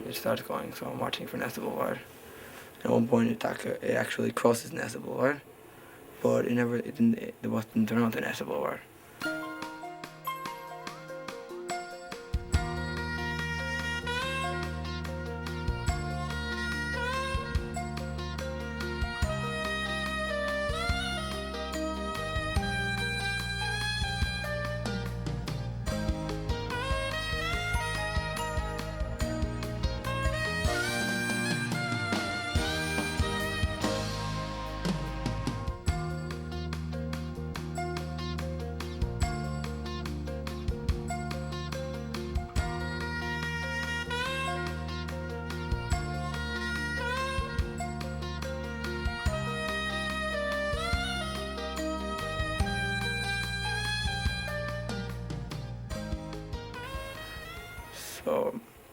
it starts going. So I'm watching for Nessa Boulevard. At one point, it actually crosses Nessa Boulevard, but the bus didn't turn onto Nessa Boulevard.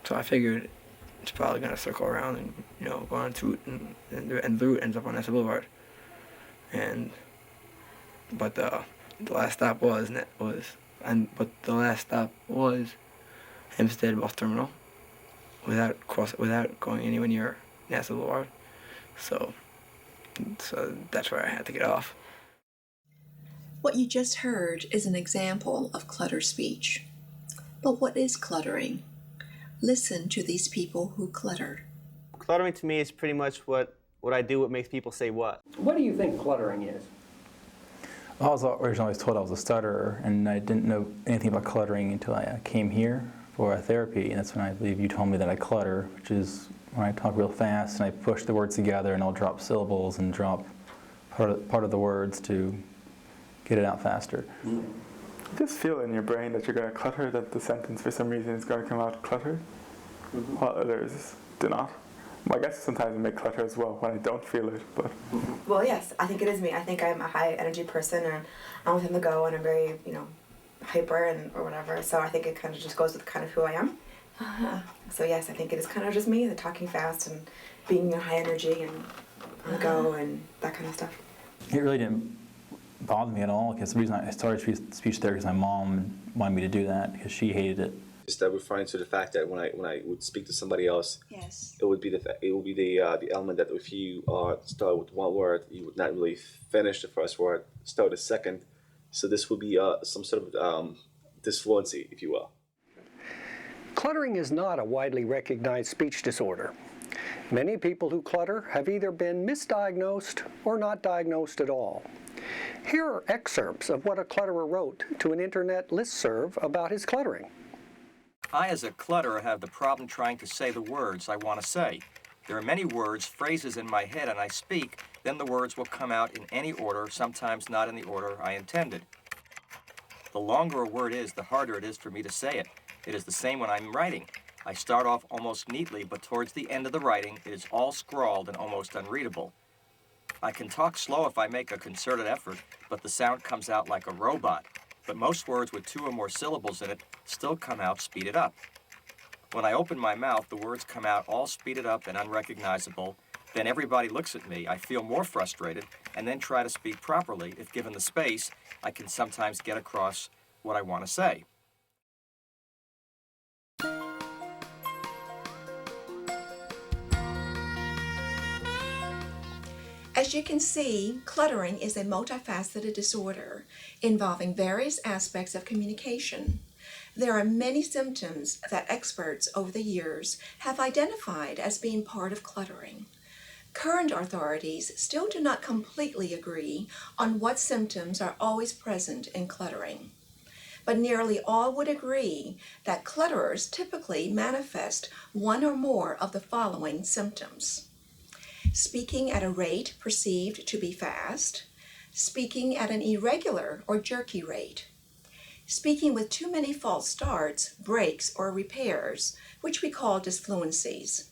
So I figured it's probably gonna circle around and go on to and the route ends up on Nessa Boulevard. But the last stop was Hempstead Bus Terminal without going anywhere near Nassa Boulevard. So that's where I had to get off. What you just heard is an example of clutter speech. But what is cluttering? Listen to these people who clutter. Cluttering to me is pretty much what I do, what makes people say what. What do you think cluttering is? I was originally told I was a stutterer, and I didn't know anything about cluttering until I came here for therapy, and that's when I believe you told me that I clutter, which is when I talk real fast and I push the words together and I'll drop syllables and drop part of the words to get it out faster. Just feel in your brain that you're going to clutter, that the sentence for some reason is going to come out cluttered, while others do not. Well, I guess sometimes I make clutter as well when I don't feel it, but... Well, yes, I think it is me. I think I'm a high energy person, and I'm with him to go, and I'm very, hyper or whatever, so I think it kind of just goes with kind of who I am. So yes, I think it is kind of just me, the talking fast and being high energy and on the go and that kind of stuff. It really didn't bother me at all, because the reason I started speech therapy is my mom wanted me to do that because she hated it. Is that referring to the fact that when I would speak to somebody else, yes, it would be the element that if you start with one word, you would not really finish the first word, start the second. So this would be some sort of disfluency, if you will. Cluttering is not a widely recognized speech disorder. Many people who clutter have either been misdiagnosed or not diagnosed at all. Here are excerpts of what a clutterer wrote to an internet listserv about his cluttering. I, as a clutterer, have the problem trying to say the words I want to say. There are many words, phrases in my head, and I speak, then the words will come out in any order, sometimes not in the order I intended. The longer a word is, the harder it is for me to say it. It is the same when I'm writing. I start off almost neatly, but towards the end of the writing, it is all scrawled and almost unreadable. I can talk slow if I make a concerted effort, but the sound comes out like a robot. But most words with 2 or more syllables in it still come out speeded up. When I open my mouth, the words come out all speeded up and unrecognizable. Then everybody looks at me. I feel more frustrated and then try to speak properly. If given the space, I can sometimes get across what I want to say. As you can see, cluttering is a multifaceted disorder involving various aspects of communication. There are many symptoms that experts over the years have identified as being part of cluttering. Current authorities still do not completely agree on what symptoms are always present in cluttering. But nearly all would agree that clutterers typically manifest one or more of the following symptoms: speaking at a rate perceived to be fast, speaking at an irregular or jerky rate, speaking with too many false starts, breaks, or repairs, which we call disfluencies,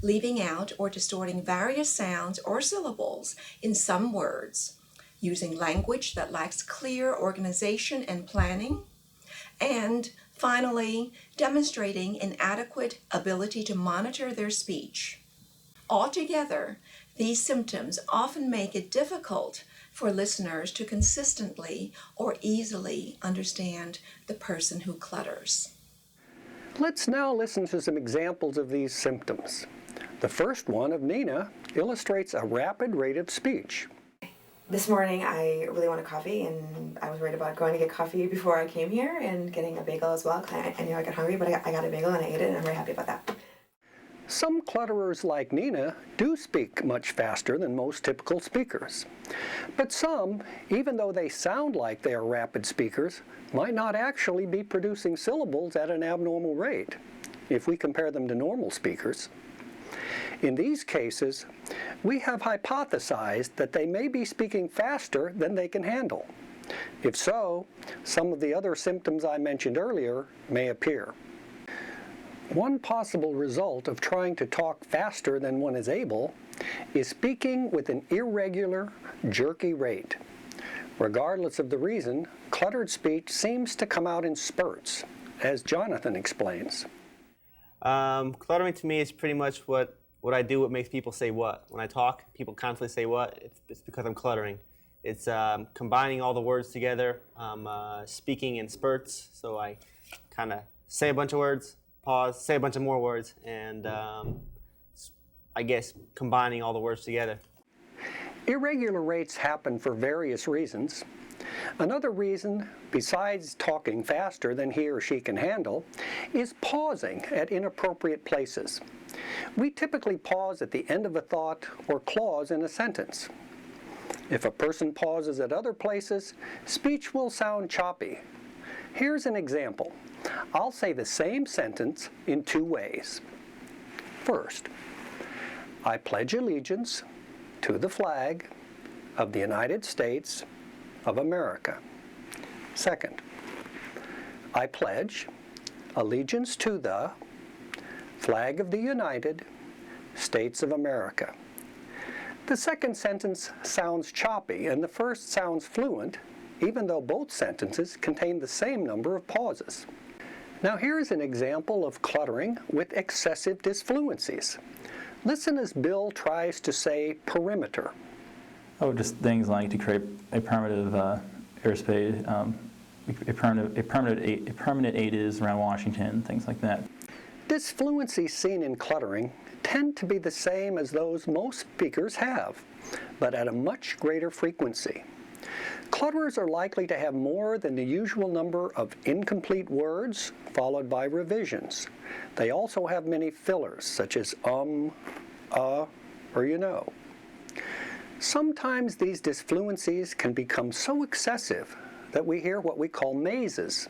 leaving out or distorting various sounds or syllables in some words, using language that lacks clear organization and planning, and finally, demonstrating inadequate ability to monitor their speech. Altogether, these symptoms often make it difficult for listeners to consistently or easily understand the person who clutters. Let's now listen to some examples of these symptoms. The first one of Nina illustrates a rapid rate of speech. This morning I really wanted coffee, and I was worried about going to get coffee before I came here and getting a bagel as well. I knew I got hungry, but I got a bagel and I ate it, and I'm very happy about that. Some clutterers like Nina do speak much faster than most typical speakers. But some, even though they sound like they are rapid speakers, might not actually be producing syllables at an abnormal rate, if we compare them to normal speakers. In these cases, we have hypothesized that they may be speaking faster than they can handle. If so, some of the other symptoms I mentioned earlier may appear. One possible result of trying to talk faster than one is able is speaking with an irregular, jerky rate. Regardless of the reason, cluttered speech seems to come out in spurts, as Jonathan explains. Cluttering to me is pretty much what I do, what makes people say what. When I talk, people constantly say what. It's because I'm cluttering. It's combining all the words together. Speaking in spurts, so I kind of say a bunch of words, pause, say a bunch of more words, and I guess combining all the words together. Irregular rates happen for various reasons. Another reason, besides talking faster than he or she can handle, is pausing at inappropriate places. We typically pause at the end of a thought or clause in a sentence. If a person pauses at other places, speech will sound choppy. Here's an example. I'll say the same sentence in two ways. First, I pledge allegiance to the flag of the United States of America. Second, I pledge allegiance to the flag of the United States of America. The second sentence sounds choppy and the first sounds fluent, even though both sentences contain the same number of pauses. Now here's an example of cluttering with excessive disfluencies. Listen as Bill tries to say perimeter. Oh, just things like to create a permanent airspace, a permanent ADIS around Washington, things like that. Disfluencies seen in cluttering tend to be the same as those most speakers have, but at a much greater frequency. Clutterers are likely to have more than the usual number of incomplete words, followed by revisions. They also have many fillers, such as or you know. Sometimes these disfluencies can become so excessive that we hear what we call mazes.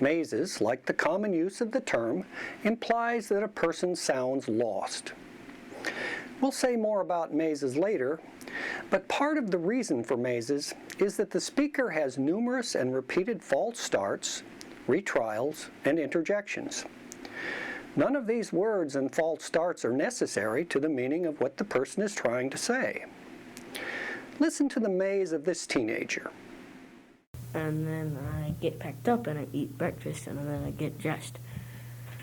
Mazes, like the common use of the term, implies that a person sounds lost. We'll say more about mazes later, but part of the reason for mazes is that the speaker has numerous and repeated false starts, retrials, and interjections. None of these words and false starts are necessary to the meaning of what the person is trying to say. Listen to the maze of this teenager. And then I get packed up and I eat breakfast and then I get dressed.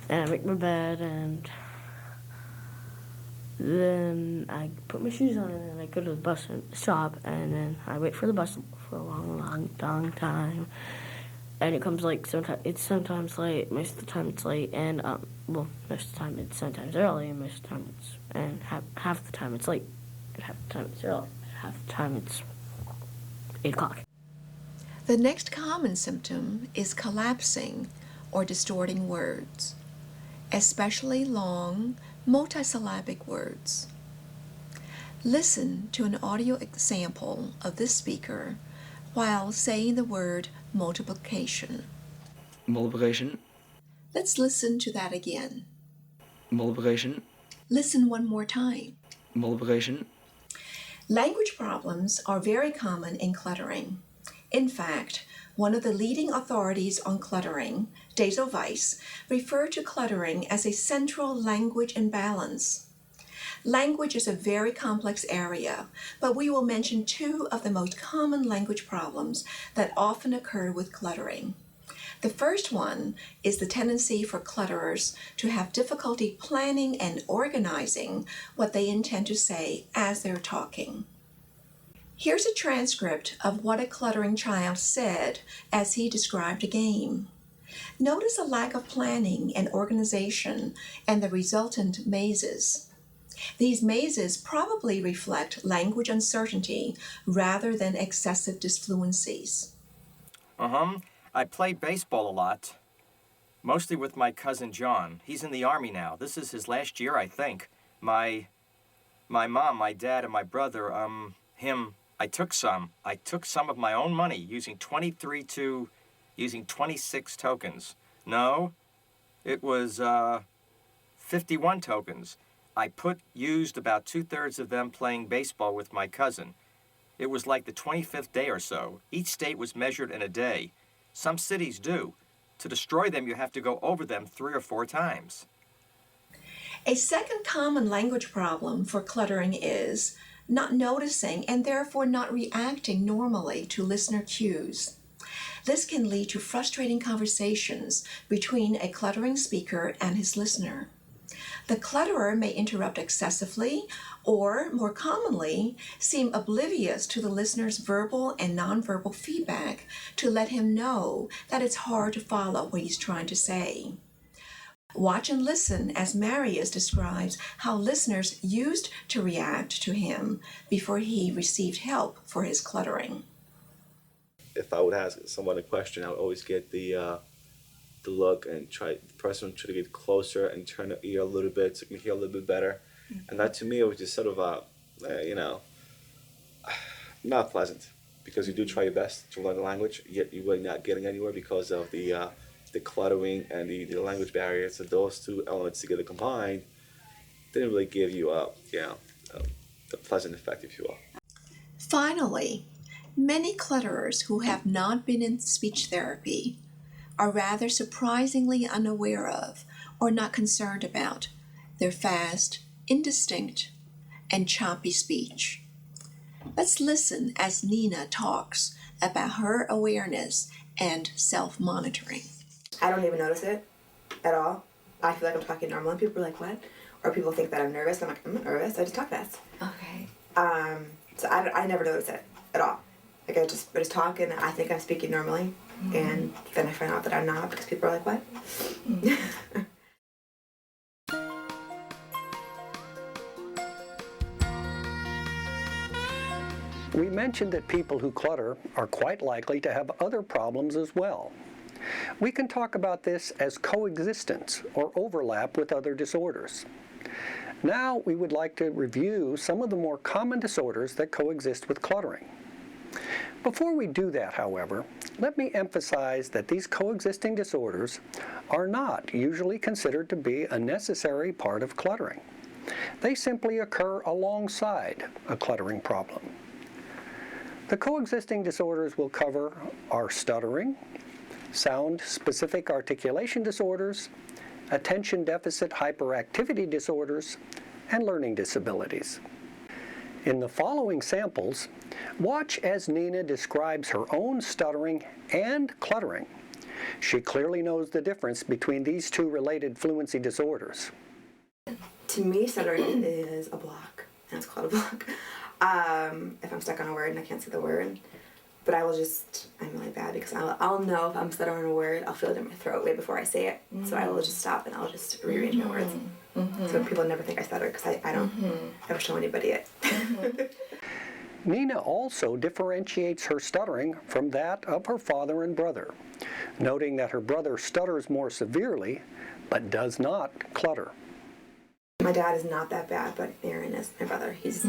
And I make my bed and then I put my shoes on and then I go to the bus stop and then I wait for the bus for a long time. And it comes like sometimes late, most of the time it's late, and most of the time it's sometimes early, and most of the time half the time it's late, and half the time it's early, half the time it's 8 o'clock. The next common symptom is collapsing or distorting words, especially long, multisyllabic words. Listen to an audio example of this speaker while saying the word multiplication. Multiplication. Let's listen to that again. Multiplication. Listen one more time. Multiplication. Language problems are very common in cluttering. In fact, one of the leading authorities on cluttering, Dazel Weiss, referred to cluttering as a central language imbalance. Language is a very complex area, but we will mention two of the most common language problems that often occur with cluttering. The first one is the tendency for clutterers to have difficulty planning and organizing what they intend to say as they're talking. Here's a transcript of what a cluttering child said as he described a game. Notice a lack of planning and organization and the resultant mazes. These mazes probably reflect language uncertainty rather than excessive disfluencies. I play baseball a lot, mostly with my cousin John. He's in the Army now. This is his last year, I think. My mom, my dad, and my brother, I took some of my own money using 26 tokens. No, it was 51 tokens. I used about 2/3 of them playing baseball with my cousin. It was like the 25th day or so. Each state was measured in a day. Some cities do. To destroy them, you have to go over them 3 or 4 times. A second common language problem for cluttering is not noticing and therefore not reacting normally to listener cues. This can lead to frustrating conversations between a cluttering speaker and his listener. The clutterer may interrupt excessively or, more commonly, seem oblivious to the listener's verbal and nonverbal feedback to let him know that it's hard to follow what he's trying to say. Watch and listen as Marius describes how listeners used to react to him before he received help for his cluttering. If I would ask someone a question, I would always get the look and the person try to get closer and turn the ear a little bit so I can hear a little bit better. Mm-hmm. And that to me was just sort of not pleasant, because you do try your best to learn the language, yet you're really not getting anywhere because of the cluttering and the language barriers. So those two elements together combined didn't really give you a pleasant effect, if you will. Finally, many clutterers who have not been in speech therapy are rather surprisingly unaware of or not concerned about their fast, indistinct, and choppy speech. Let's listen as Nina talks about her awareness and self-monitoring. I don't even notice it at all. I feel like I'm talking normal and people are like, what? Or people think that I'm nervous. I'm like, I'm not nervous, I just talk fast. Okay. So I never notice it at all. Like I just talk and I think I'm speaking normally. Mm-hmm. And then I find out that I'm not because people are like, what? Mm-hmm. We mentioned that people who clutter are quite likely to have other problems as well. We can talk about this as coexistence or overlap with other disorders. Now we would like to review some of the more common disorders that coexist with cluttering. Before we do that, however, let me emphasize that these coexisting disorders are not usually considered to be a necessary part of cluttering. They simply occur alongside a cluttering problem. The coexisting disorders we'll cover are stuttering, sound-specific articulation disorders, attention deficit hyperactivity disorders, and learning disabilities. In the following samples, watch as Nina describes her own stuttering and cluttering. She clearly knows the difference between these two related fluency disorders. To me, stuttering is a block, and it's called a block. If I'm stuck on a word and I can't say the word, but I'm really bad because I'll know if I'm stuttering a word, I'll feel it in my throat way before I say it. Mm-hmm. So I will just stop and I'll just rearrange my words. Mm-hmm. So people never think I stutter because I don't ever show anybody it. Mm-hmm. Nina also differentiates her stuttering from that of her father and brother, noting that her brother stutters more severely, but does not clutter. My dad is not that bad, but Aaron is my brother. He's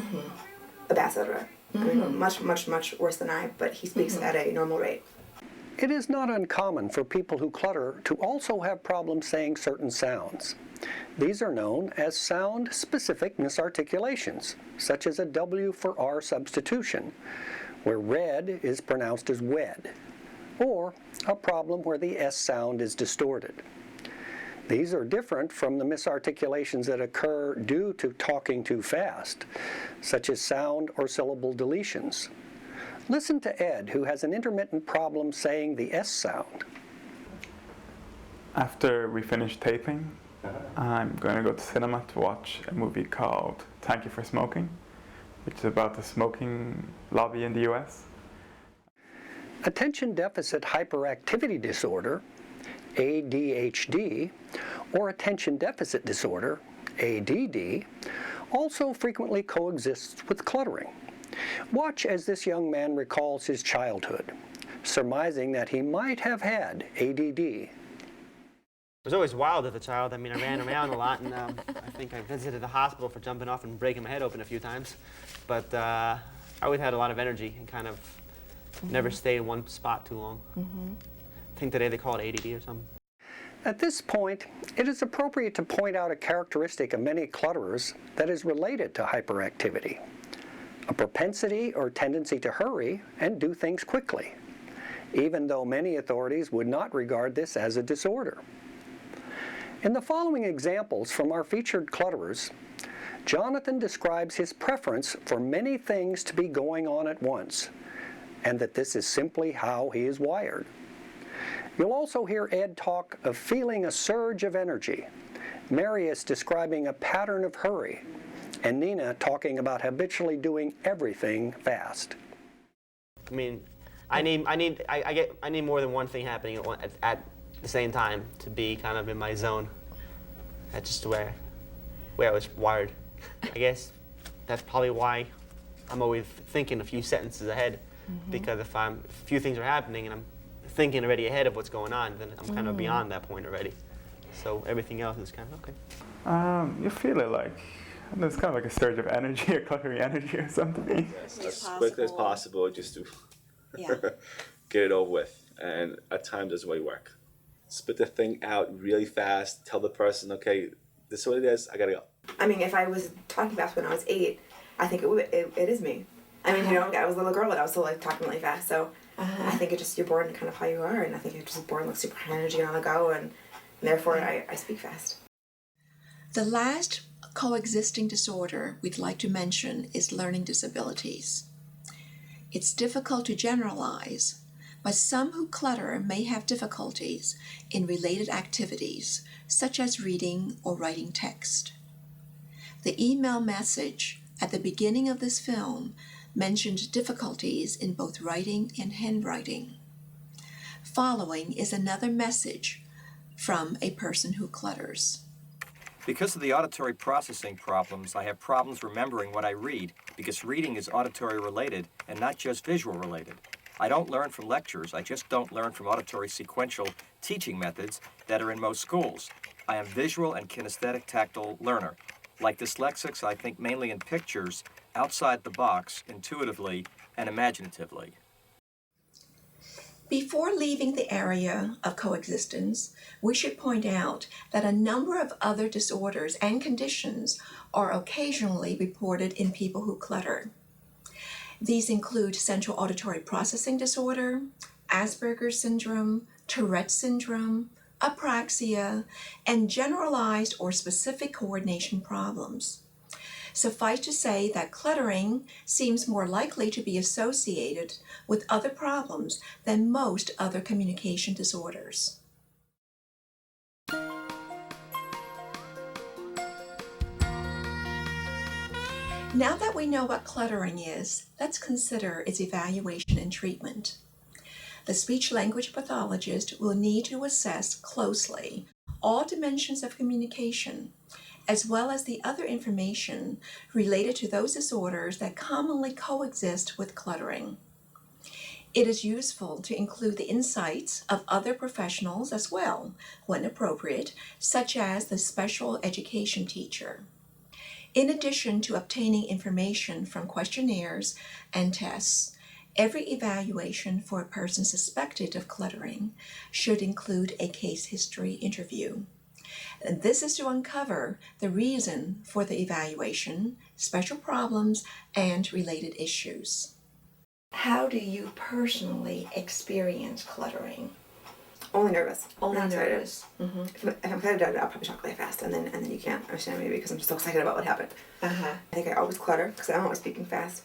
a bad stutterer. I mean, much, much, much worse than I, but he speaks at a normal rate. It is not uncommon for people who clutter to also have problems saying certain sounds. These are known as sound-specific misarticulations, such as a W for R substitution, where red is pronounced as wed, or a problem where the S sound is distorted. These are different from the misarticulations that occur due to talking too fast, such as sound or syllable deletions. Listen to Ed, who has an intermittent problem saying the S sound. After we finish taping, I'm going to go to cinema to watch a movie called Thank You for Smoking, which is about the smoking lobby in the US. Attention deficit hyperactivity disorder ADHD, or attention deficit disorder, ADD, also frequently coexists with cluttering. Watch as this young man recalls his childhood, surmising that he might have had ADD. I was always wild as a child. I mean, I ran around a lot, and I think I visited the hospital for jumping off and breaking my head open a few times. But I always had a lot of energy and kind of never stayed in one spot too long. I think today they call it ADD or something. At this point, it is appropriate to point out a characteristic of many clutterers that is related to hyperactivity: a propensity or tendency to hurry and do things quickly, even though many authorities would not regard this as a disorder. In the following examples from our featured clutterers, Jonathan describes his preference for many things to be going on at once, and that this is simply how he is wired. You'll also hear Ed talk of feeling a surge of energy, Marius describing a pattern of hurry, and Nina talking about habitually doing everything fast. I mean, I need more than one thing happening at the same time to be kind of in my zone. That's just where I was wired. I guess that's probably why I'm always thinking a few sentences ahead, because if a few things are happening and I'm thinking already ahead of what's going on, then I'm kind of beyond that point already. So everything else is kind of okay. You feel it like there's kind of like a surge of energy or cluttering energy or something. Yes, as quickly as possible, just to Yeah. get it over with. And at times doesn't really work. Spit the thing out really fast. Tell the person, okay, this is what it is. I gotta go. I mean, if I was talking fast when I was 8, I think it is me. I mean, you know, I was a little girl and I was still like talking really fast. So I think it just, you're born kind of how you are, and I think you're just born with super high energy on the go, and therefore I speak fast. The last coexisting disorder we'd like to mention is learning disabilities. It's difficult to generalize, but some who clutter may have difficulties in related activities, such as reading or writing text. The email message at the beginning of this film mentioned difficulties in both writing and handwriting. Following is another message from a person who clutters. Because of the auditory processing problems, I have problems remembering what I read, because reading is auditory related and not just visual related. I don't learn from lectures, I just don't learn from auditory sequential teaching methods that are in most schools. I am visual and kinesthetic tactile learner. Like dyslexics, I think mainly in pictures, outside the box, intuitively and imaginatively. Before leaving the area of coexistence, we should point out that a number of other disorders and conditions are occasionally reported in people who clutter. These include central auditory processing disorder, Asperger's syndrome, Tourette's syndrome, apraxia, and generalized or specific coordination problems. Suffice to say that cluttering seems more likely to be associated with other problems than most other communication disorders. Now that we know what cluttering is, let's consider its evaluation and treatment. The speech-language pathologist will need to assess closely all dimensions of communication, as well as the other information related to those disorders that commonly coexist with cluttering. It is useful to include the insights of other professionals as well, when appropriate, such as the special education teacher. In addition to obtaining information from questionnaires and tests, every evaluation for a person suspected of cluttering should include a case history interview. This is to uncover the reason for the evaluation, special problems, and related issues. How do you personally experience cluttering? Only nervous. Only Not excited. nervous. Mm-hmm. If I'm excited, I'll probably talk really fast, and then you can't understand me because I'm so excited about what happened. Uh-huh. I think I always clutter because I'm always speaking fast,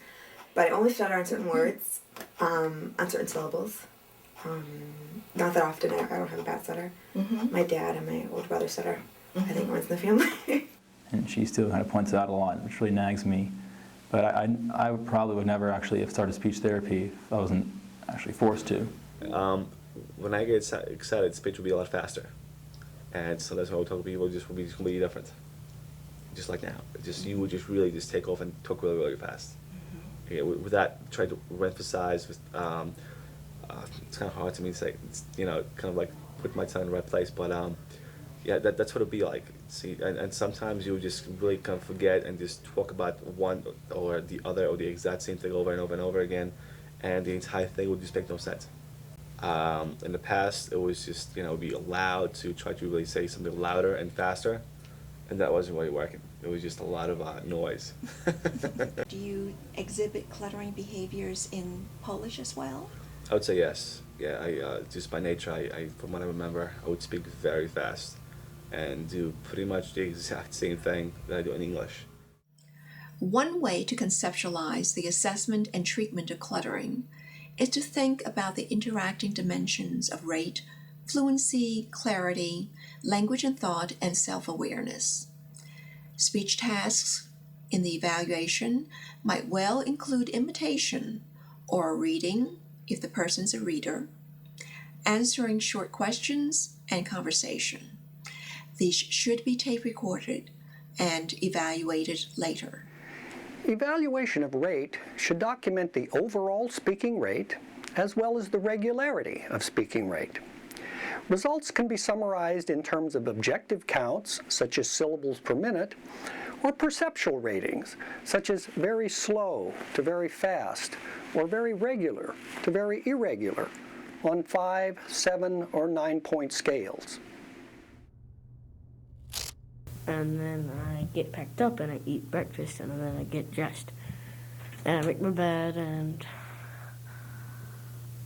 but I only stutter on certain words, on certain syllables. Not that often. I don't have a bad stutter. Mm-hmm. My dad and my older brother stutter. I think runs in the family. And she still kind of points it out a lot, which really nags me. But I probably would never actually have started speech therapy if I wasn't actually forced to. when I get excited, speech will be a lot faster. And sometimes when I talk to people, it just will be completely different. Just like now. You would just really just take off and talk really, really fast. Yeah, with that, try to emphasize. It's kind of hard to me to say. It's, kind of like put my tongue in the right place. But yeah, that's what it'd be like. See, and sometimes you just really kind of forget and just talk about one or the other or the exact same thing over and over and over again, and the entire thing would just make no sense. In the past, it was just be allowed to try to really say something louder and faster, and that wasn't really working. It was just a lot of noise. Do you exhibit cluttering behaviors in Polish as well? I would say yes. Yeah, I just by nature, I from what I remember, I would speak very fast and do pretty much the exact same thing that I do in English. One way to conceptualize the assessment and treatment of cluttering is to think about the interacting dimensions of rate, fluency, clarity, language and thought, and self-awareness. Speech tasks in the evaluation might well include imitation or reading, if the person's a reader, answering short questions, and conversation. These should be tape recorded and evaluated later. Evaluation of rate should document the overall speaking rate as well as the regularity of speaking rate. Results can be summarized in terms of objective counts, such as syllables per minute, or perceptual ratings, such as very slow to very fast, or very regular to very irregular, on 5, 7, or 9-point scales. And then I get packed up and I eat breakfast and then I get dressed. And I make my bed and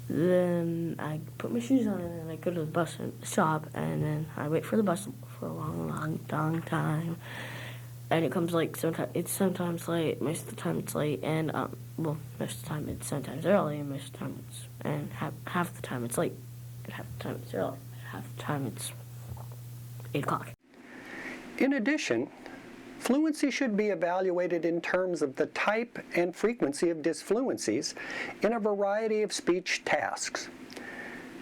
then I put my shoes on and then I go to the bus stop and then I wait for the bus for a long time. And it comes it's sometimes late, most of the time it's late, and most of the time it's sometimes early, and most of the time half the time it's late, and half the time it's early, half the time it's 8 o'clock. In addition, fluency should be evaluated in terms of the type and frequency of disfluencies in a variety of speech tasks.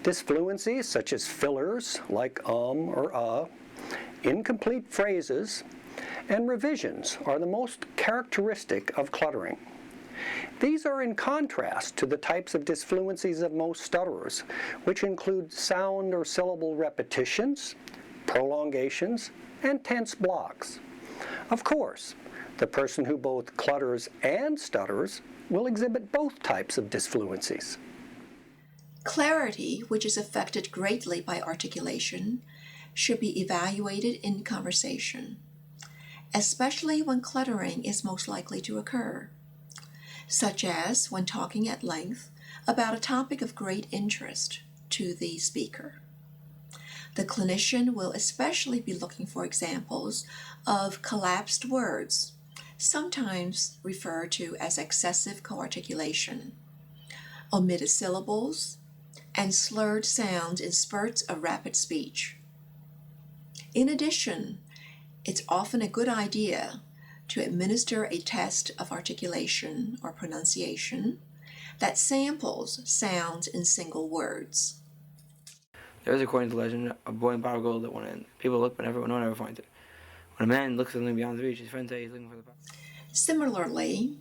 Disfluencies such as fillers like or incomplete phrases, and revisions are the most characteristic of cluttering. These are in contrast to the types of disfluencies of most stutterers, which include sound or syllable repetitions, prolongations, and tense blocks. Of course, the person who both clutters and stutters will exhibit both types of disfluencies. Clarity, which is affected greatly by articulation, should be evaluated in conversation, especially when cluttering is most likely to occur, such as when talking at length about a topic of great interest to the speaker. The clinician will especially be looking for examples of collapsed words, sometimes referred to as excessive coarticulation, omitted syllables, and slurred sounds in spurts of rapid speech. In addition, it's often a good idea to administer a test of articulation or pronunciation that samples sounds in single words. There is, according to legend, a boy in bottle gold at one end. People look, but no one ever finds it. When a man looks suddenly beyond the reach, his friends say he's looking for the bottle. Similarly,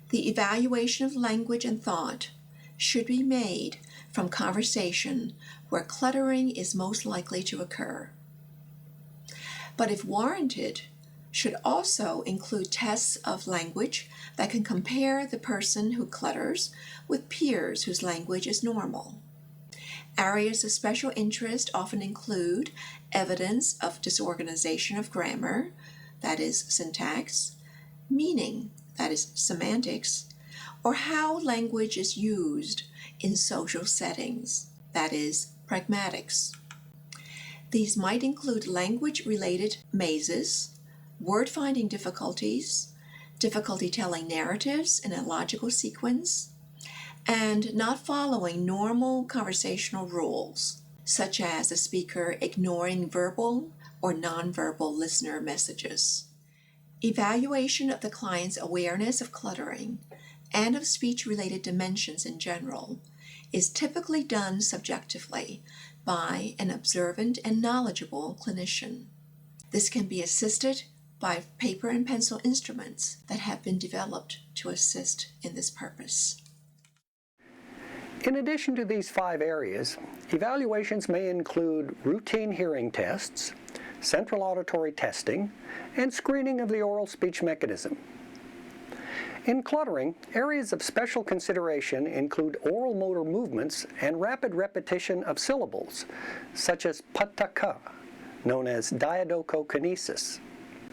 the evaluation of language and thought should be made from conversation where cluttering is most likely to occur. But if warranted, should also include tests of language that can compare the person who clutters with peers whose language is normal. Areas of special interest often include evidence of disorganization of grammar, that is syntax, meaning, that is semantics, or how language is used in social settings, that is pragmatics. These might include language-related mazes, word-finding difficulties, difficulty telling narratives in a logical sequence, and not following normal conversational rules, such as a speaker ignoring verbal or nonverbal listener messages. Evaluation of the client's awareness of cluttering and of speech-related dimensions in general is typically done subjectively by an observant and knowledgeable clinician. This can be assisted by paper and pencil instruments that have been developed to assist in this purpose. In addition to these 5 areas, evaluations may include routine hearing tests, central auditory testing, and screening of the oral speech mechanism. In cluttering, areas of special consideration include oral motor movements and rapid repetition of syllables, such as pataka, known as diadochokinesis.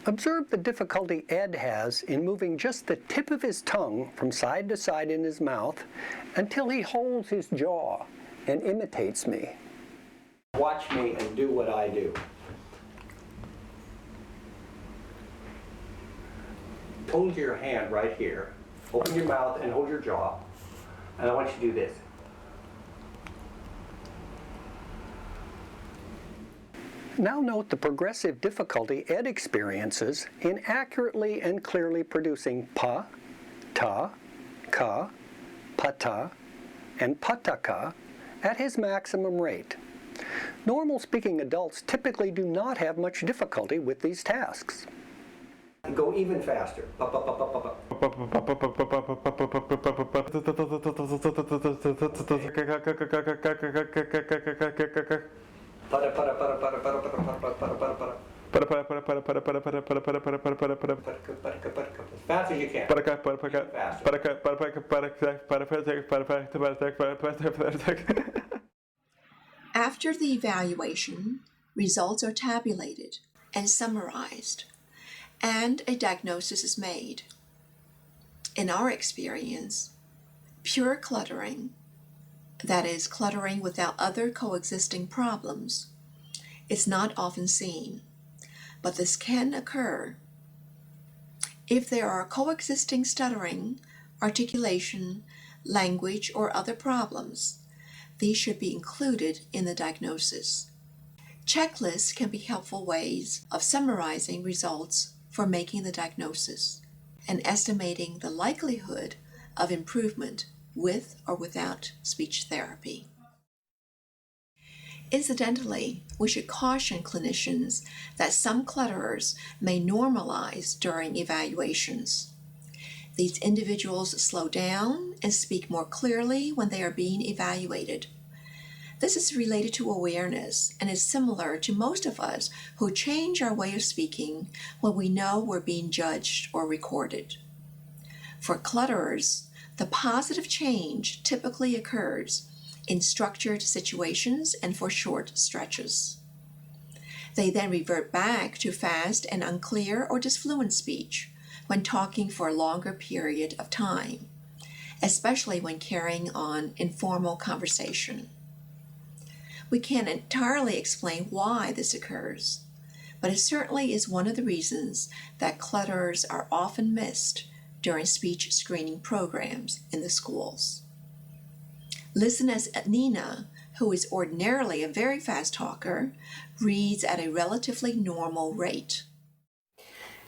Observe the difficulty Ed has in moving just the tip of his tongue from side to side in his mouth until he holds his jaw and imitates me. Watch me and do what I do. Hold your hand right here. Open your mouth and hold your jaw. And I want you to do this. Now note the progressive difficulty Ed experiences in accurately and clearly producing pa, ta, ka, pata, and pataka at his maximum rate. Normal speaking adults typically do not have much difficulty with these tasks. Go even faster. As fast as you can. After the evaluation, results are tabulated and summarized, and a diagnosis is made. In our experience, pure cluttering, that is, cluttering without other coexisting problems, is not often seen, but this can occur if there are coexisting stuttering, articulation, language, or other problems. These should be included in the diagnosis. Checklists can be helpful ways of summarizing results for making the diagnosis and estimating the likelihood of improvement with or without speech therapy. Incidentally, we should caution clinicians that some clutterers may normalize during evaluations. These individuals slow down and speak more clearly when they are being evaluated. This is related to awareness and is similar to most of us who change our way of speaking when we know we're being judged or recorded. For clutterers, the positive change typically occurs in structured situations and for short stretches. They then revert back to fast and unclear or disfluent speech when talking for a longer period of time, especially when carrying on informal conversation. We can't entirely explain why this occurs, but it certainly is one of the reasons that clutterers are often missed during speech screening programs in the schools. Listen as Nina, who is ordinarily a very fast talker, reads at a relatively normal rate.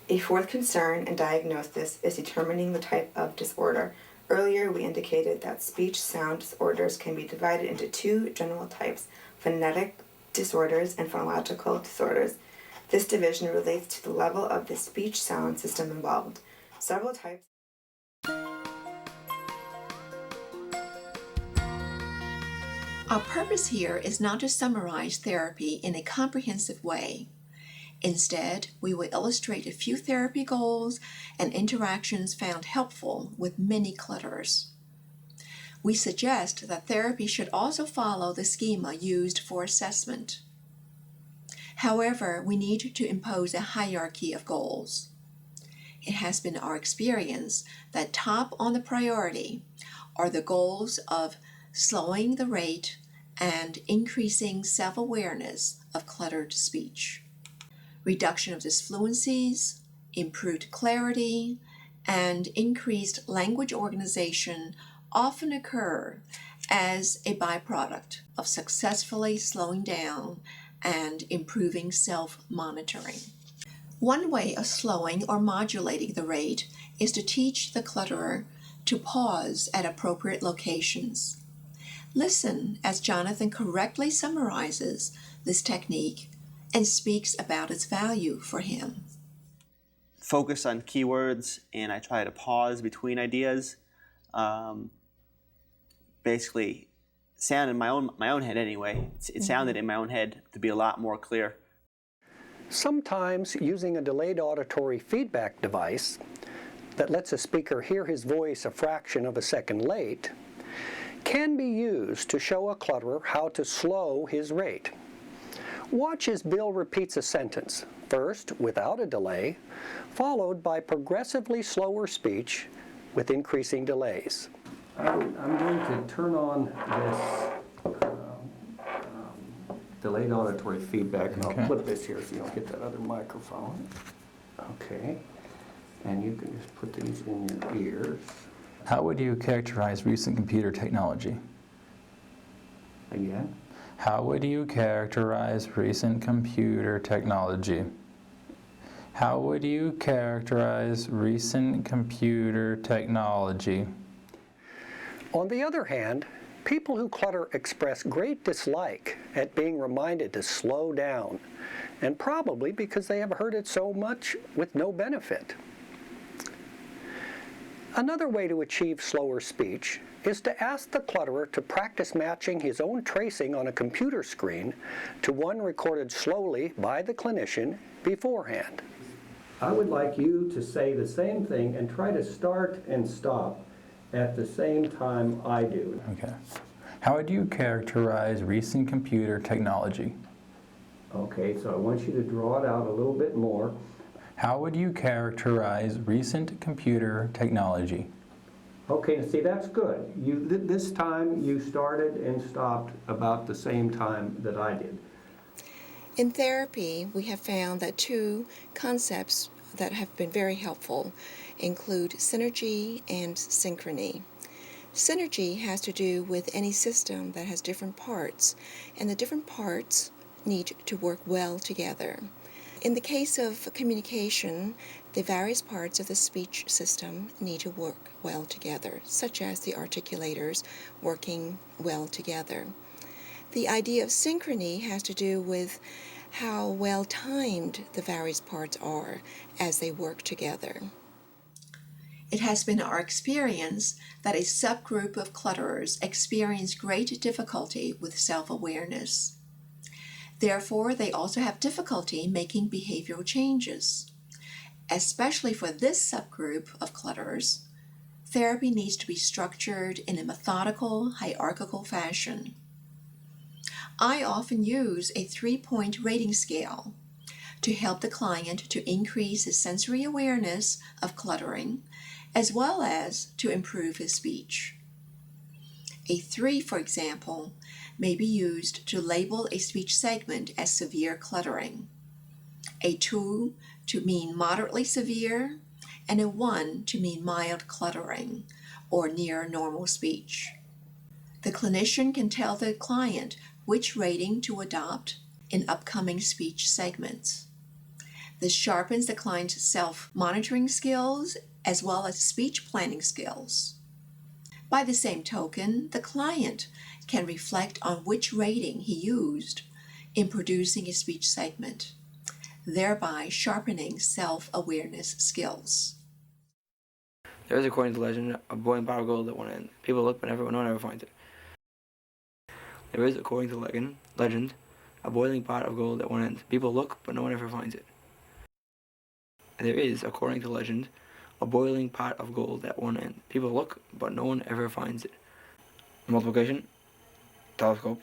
A fourth concern in diagnosis is determining the type of disorder. Earlier, we indicated that speech sound disorders can be divided into 2 general types: phonetic disorders and phonological disorders. This division relates to the level of the speech sound system involved. Several types. Our purpose here is not to summarize therapy in a comprehensive way. Instead, we will illustrate a few therapy goals and interactions found helpful with many clutterers. We suggest that therapy should also follow the schema used for assessment. However, we need to impose a hierarchy of goals. It has been our experience that top on the priority are the goals of slowing the rate and increasing self-awareness of cluttered speech, reduction of disfluencies, improved clarity, and increased language organization often occur as a byproduct of successfully slowing down and improving self-monitoring. One way of slowing or modulating the rate is to teach the clutterer to pause at appropriate locations. Listen as Jonathan correctly summarizes this technique and speaks about its value for him. Focus on keywords, and I try to pause between ideas. Basically, sound in my own head anyway. It sounded in my own head to be a lot more clear. Sometimes using a delayed auditory feedback device that lets a speaker hear his voice a fraction of a second late can be used to show a clutterer how to slow his rate. Watch as Bill repeats a sentence, first without a delay, followed by progressively slower speech with increasing delays. I'm going to turn on this delayed auditory feedback, and I'll flip this here so you don't get that other microphone. Okay, and you can just put these in your ears. How would you characterize recent computer technology? Again? How would you characterize recent computer technology? How would you characterize recent computer technology? On the other hand, people who clutter express great dislike at being reminded to slow down, and probably because they have heard it so much with no benefit. Another way to achieve slower speech is to ask the clutterer to practice matching his own tracing on a computer screen to one recorded slowly by the clinician beforehand. I would like you to say the same thing and try to start and stop at the same time I do. Okay. How would you characterize recent computer technology? Okay, so I want you to draw it out a little bit more. How would you characterize recent computer technology? Okay, see, that's good. This time you started and stopped about the same time that I did. In therapy, we have found that two concepts that have been very helpful include synergy and synchrony. Synergy has to do with any system that has different parts, and the different parts need to work well together. In the case of communication, the various parts of the speech system need to work well together, such as the articulators working well together. The idea of synchrony has to do with how well timed the various parts are as they work together. It has been our experience that a subgroup of clutterers experience great difficulty with self-awareness. Therefore, they also have difficulty making behavioral changes. Especially for this subgroup of clutterers, therapy needs to be structured in a methodical, hierarchical fashion. I often use a 3-point rating scale to help the client to increase his sensory awareness of cluttering, as well as to improve his speech. A 3, for example, may be used to label a speech segment as severe cluttering, a 2 to mean moderately severe, and a 1 to mean mild cluttering, or near normal speech. The clinician can tell the client which rating to adopt in upcoming speech segments. This sharpens the client's self-monitoring skills as well as speech planning skills. By the same token, the client can reflect on which rating he used in producing a speech segment, thereby sharpening self-awareness skills. There is, according to legend, a boiling pot of gold at one end. People look, but no one ever finds it. There is, according to legend, a boiling pot of gold at one end. People look, but no one ever finds it. There is, according to legend, a boiling pot of gold at one end. People look, but no one ever finds it. Multiplication, telescope,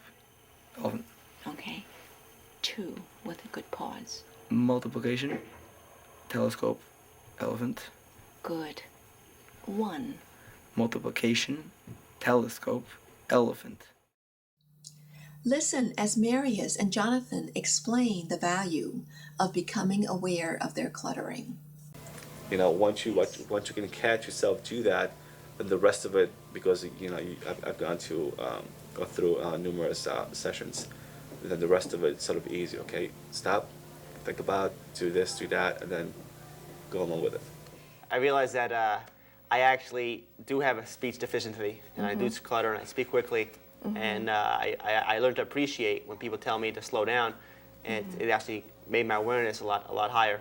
elephant. Okay, 2 with a good pause. Multiplication, telescope, elephant. Good. 1. Multiplication, telescope, elephant. Listen as Marius and Jonathan explain the value of becoming aware of their cluttering. You know, once you can catch yourself do that, then the rest of it, because I've gone to go through numerous sessions, then the rest of it's sort of easy. Okay, stop, think about, do this, do that, and then go along with it. I realized that I actually do have a speech deficiency, and I do clutter, and I speak quickly. And I learned to appreciate when people tell me to slow down, and it actually made my awareness a lot higher.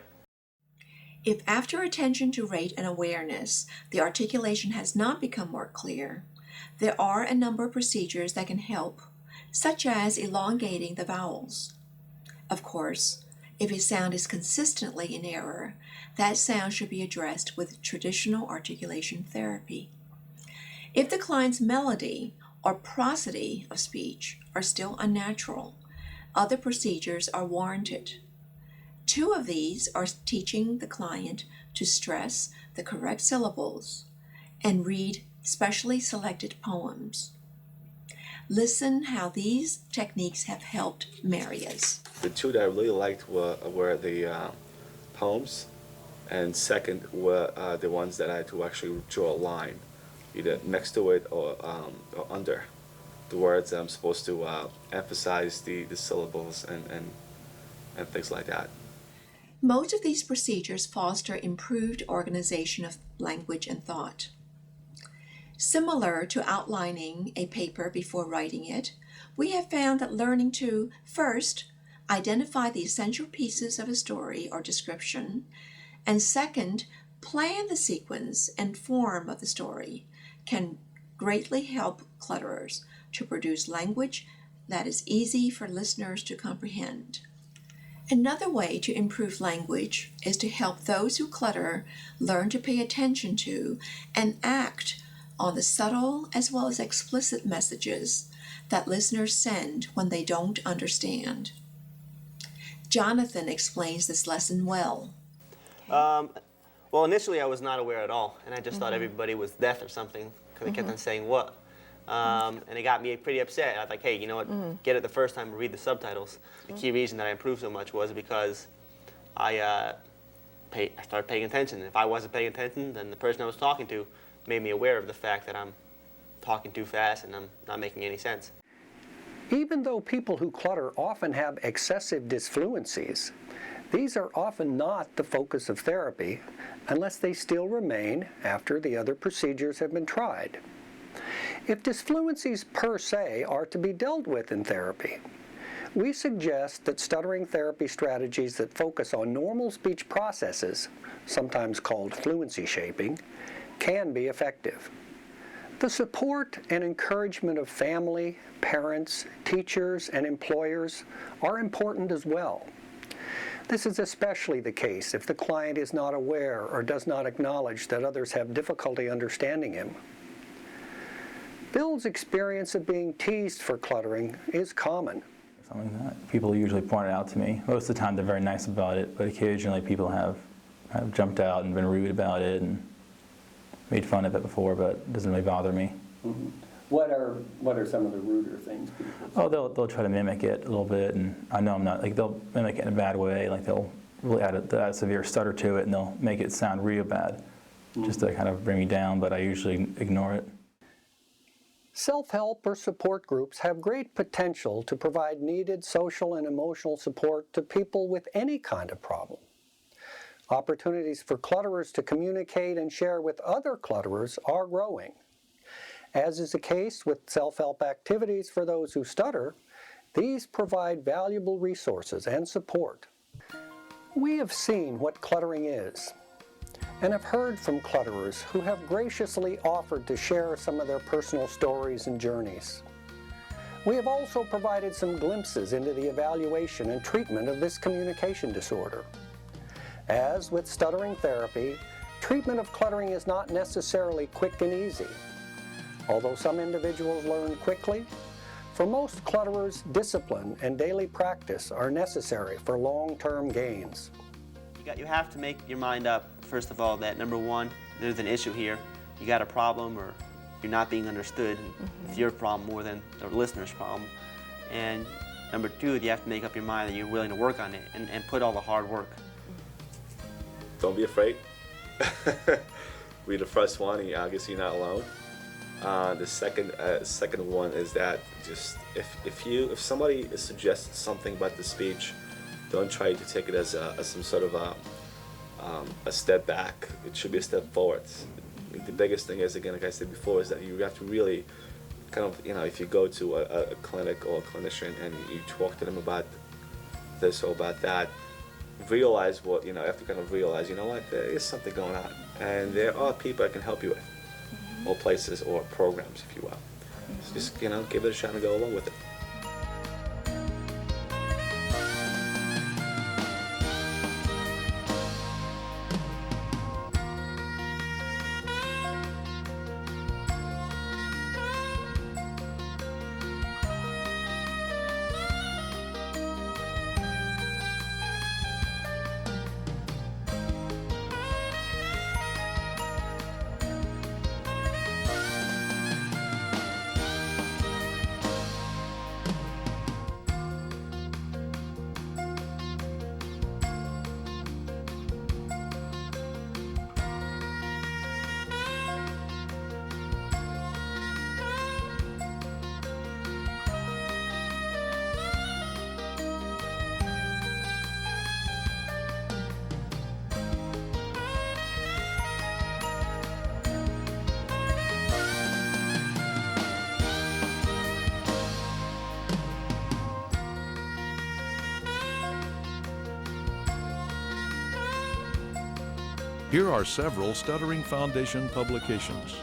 If after attention to rate and awareness, the articulation has not become more clear, there are a number of procedures that can help, such as elongating the vowels. Of course, if a sound is consistently in error, that sound should be addressed with traditional articulation therapy. If the client's melody or prosody of speech are still unnatural, other procedures are warranted. Two of these are teaching the client to stress the correct syllables and read specially selected poems. Listen how these techniques have helped Marius. The two that I really liked were the poems, and second were the ones that I had to actually draw a line, either next to it or under the words that I'm supposed to emphasize the syllables and things like that. Most of these procedures foster improved organization of language and thought. Similar to outlining a paper before writing it, we have found that learning to, first, identify the essential pieces of a story or description, and second, plan the sequence and form of the story can greatly help clutterers to produce language that is easy for listeners to comprehend. Another way to improve language is to help those who clutter learn to pay attention to and act on the subtle as well as explicit messages that listeners send when they don't understand. Jonathan explains this lesson well. Well, initially I was not aware at all, and I just thought everybody was deaf or something because they kept on saying what. And it got me pretty upset. I was like, hey, you know what, get it the first time and read the subtitles. The key reason that I improved so much was because I started paying attention. If I wasn't paying attention, then the person I was talking to made me aware of the fact that I'm talking too fast and I'm not making any sense. Even though people who clutter often have excessive disfluencies, these are often not the focus of therapy unless they still remain after the other procedures have been tried. If disfluencies per se are to be dealt with in therapy, we suggest that stuttering therapy strategies that focus on normal speech processes, sometimes called fluency shaping, can be effective. The support and encouragement of family, parents, teachers, and employers are important as well. This is especially the case if the client is not aware or does not acknowledge that others have difficulty understanding him. Bill's experience of being teased for cluttering is common. Something that people usually point it out to me. Most of the time they're very nice about it, but occasionally people have jumped out and been rude about it and made fun of it before, but it doesn't really bother me. What are some of the ruder things people say? Oh, they'll try to mimic it a little bit, and I know I'm not, like they'll mimic it in a bad way, like they'll really add a severe stutter to it and they'll make it sound real bad, just to kind of bring me down, but I usually ignore it. Self-help or support groups have great potential to provide needed social and emotional support to people with any kind of problem. Opportunities for clutterers to communicate and share with other clutterers are growing. As is the case with self-help activities for those who stutter, these provide valuable resources and support. We have seen what cluttering is, and have heard from clutterers who have graciously offered to share some of their personal stories and journeys. We have also provided some glimpses into the evaluation and treatment of this communication disorder. As with stuttering therapy, treatment of cluttering is not necessarily quick and easy. Although some individuals learn quickly, for most clutterers, discipline and daily practice are necessary for long-term gains. You have to make your mind up, first of all, that number one, there's an issue here. You got a problem or you're not being understood. It's your problem more than the listener's problem. And number two, you have to make up your mind that you're willing to work on it and put all the hard work. Don't be afraid. Read the first one, and I guess you're not alone. The second one is that just if somebody suggests something about the speech, don't try to take it as some sort of a step back. It should be a step forward. The biggest thing is, again, like I said before, is that you have to really kind of, if you go to a clinic or a clinician and you talk to them about this or about that, realize what, you have to kind of realize, what, there is something going on. And there are people that can help you with, or places or programs, if you will. So just, give it a shot and go along with it. Here are several Stuttering Foundation publications.